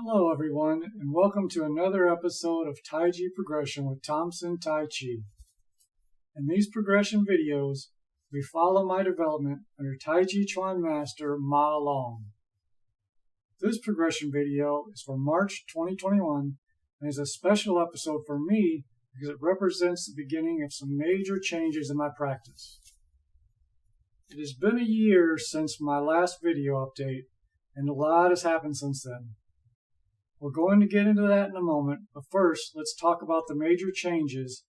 Hello everyone, and welcome to another episode of Tai Chi Progression with Thompson Tai. In these progression videos, we follow my development under Taijiquan Master Ma Long. This progression video is for March 2021 and is a special episode for me because it represents the beginning of some major changes in my practice. It has been a year since my last video update, and a lot has happened since then. We're going to get into that in a moment, but first, let's talk about the major changes,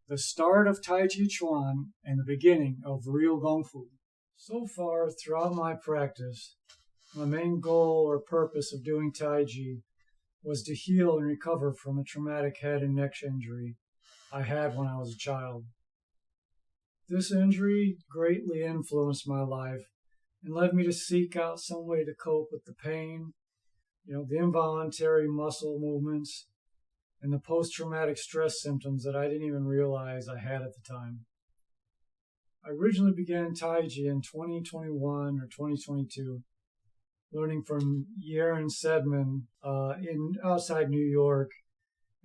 the start of Taijiquan, and the beginning of real Gong Fu. So far, throughout my practice, my main goal or purpose of doing Tai Chi was to heal and recover from a traumatic head and neck injury I had when I was a child. This injury greatly influenced my life and led me to seek out some way to cope with the pain, the involuntary muscle movements, and the post-traumatic stress symptoms that I didn't even realize I had at the time. I originally began Tai Chi in 2021 or 2022, learning from Yeren Sedman in outside New York.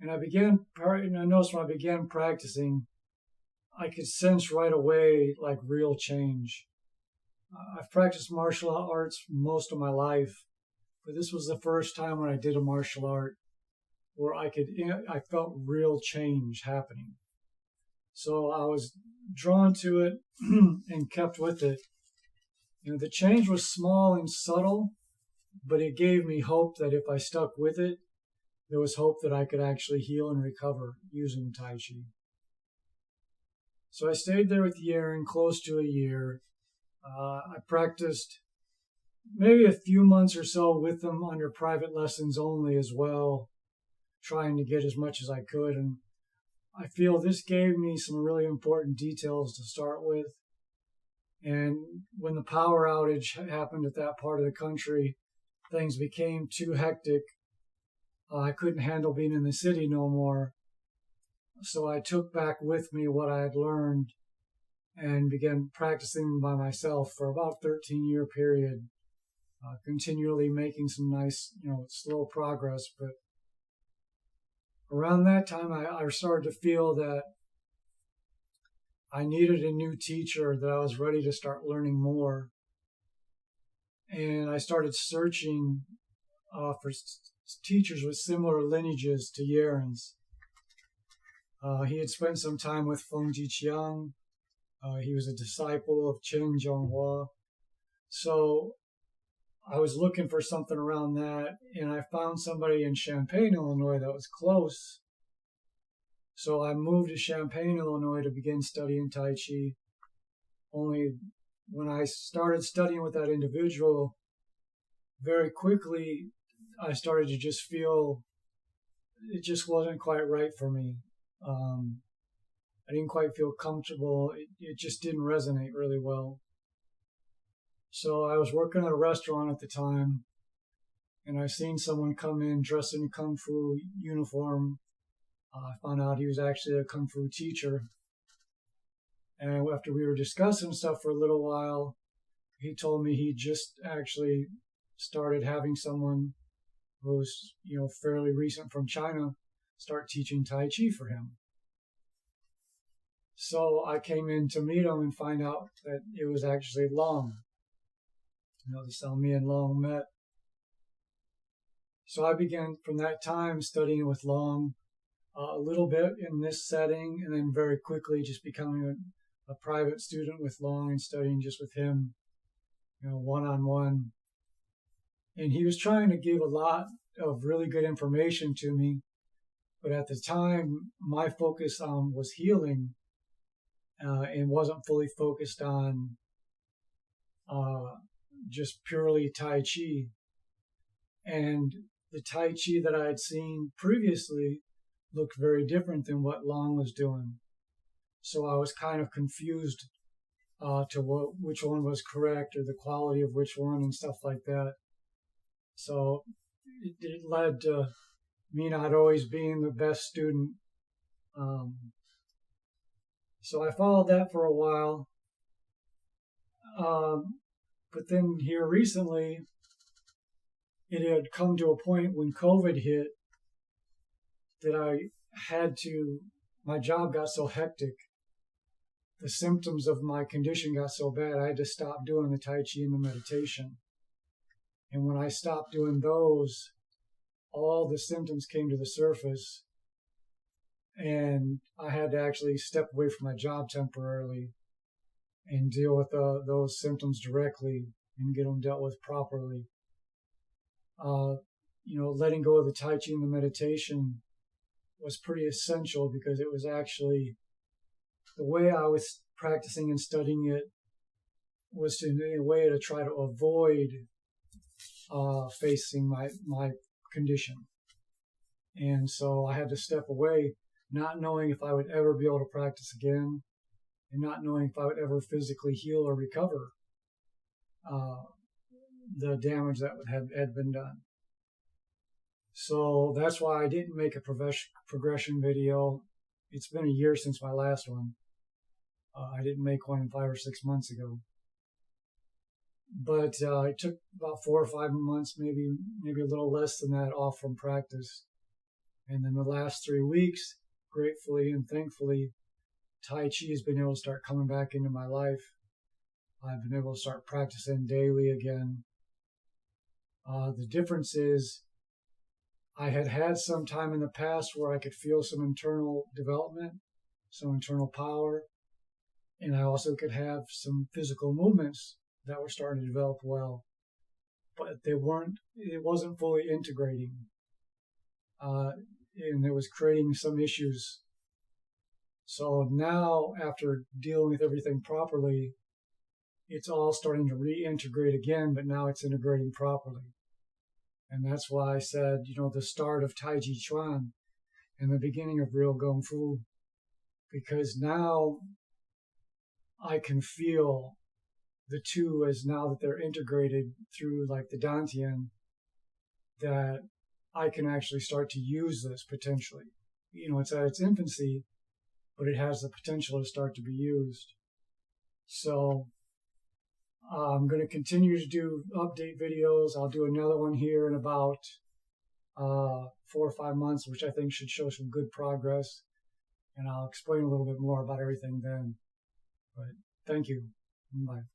And I noticed when I began practicing, I could sense right away like real change. I've practiced martial arts most of my life, but this was the first time when I did a martial art where I felt real change happening. So I was drawn to it and kept with it. The change was small and subtle, but it gave me hope that if I stuck with it, there was hope that I could actually heal and recover using Tai Chi. So I stayed there with Yeren close to a year. I practiced maybe a few months or so with them under private lessons only as well, trying to get as much as I could. And I feel this gave me some really important details to start with. And when the power outage happened at that part of the country, things became too hectic. I couldn't handle being in the city no more. So I took back with me what I had learned and began practicing by myself for about a 13-year period. Continually making some nice, slow progress. But around that time, I started to feel that I needed a new teacher, that I was ready to start learning more. And I started searching for teachers with similar lineages to Yeren's. He had spent some time with Feng Zhiqiang. He was a disciple of Chen. So I was looking for something around that, and I found somebody in Champaign, Illinois that was close. So I moved to Champaign, Illinois to begin studying Tai Chi. Only when I started studying with that individual, very quickly I started to just feel it just wasn't quite right for me. I didn't quite feel comfortable. It just didn't resonate really well. So I was working at a restaurant at the time, and I seen someone come in dressed in a Kung Fu uniform. I found out he was actually a Kung Fu teacher. And after we were discussing stuff for a little while, he told me he just actually started having someone who was, fairly recent from China start teaching Tai Chi for him. So I came in to meet him and find out that it was actually Long. That's how me and Long met. So I began from that time studying with Long a little bit in this setting, and then very quickly just becoming a private student with Long and studying just with him, one-on-one. And he was trying to give a lot of really good information to me, but at the time, my focus was healing and wasn't fully focused on just purely Tai Chi. And the Tai Chi that I had seen previously looked very different than what Long was doing. So I was kind of confused to which one was correct or the quality of which one and stuff like that. So it led to me not always being the best student. So I followed that for a while. But then here recently, it had come to a point when COVID hit that my job got so hectic. The symptoms of my condition got so bad, I had to stop doing the Tai Chi and the meditation. And when I stopped doing those, all the symptoms came to the surface, and I had to actually step away from my job temporarily and deal with those symptoms directly and get them dealt with properly. Letting go of the Tai Chi and the meditation was pretty essential, because it was actually the way I was practicing and studying it was in a way to try to avoid facing my condition. And so I had to step away, not knowing if I would ever be able to practice again, and not knowing if I would ever physically heal or recover the damage that had been done. So that's why I didn't make a progression video. It's been a year since my last one. I didn't make one 5 or 6 months ago. But it took about 4 or 5 months, maybe a little less than that, off from practice. And then the last 3 weeks, gratefully and thankfully, Tai Chi has been able to start coming back into my life. I've been able to start practicing daily again. The difference is I had some time in the past where I could feel some internal development, some internal power, and I also could have some physical movements that were starting to develop well, but it wasn't fully integrating, and it was creating some issues. So now, after dealing with everything properly, it's all starting to reintegrate again, but now it's integrating properly. And that's why I said, the start of Taijiquan and the beginning of real Kung Fu, because now I can feel the two, as now that they're integrated through like the Dantian, that I can actually start to use this potentially. It's at its infancy, but it has the potential to start to be used. So I'm going to continue to do update videos. I'll do another one here in about 4 or 5 months, which I think should show some good progress. And I'll explain a little bit more about everything then. But thank you. Bye.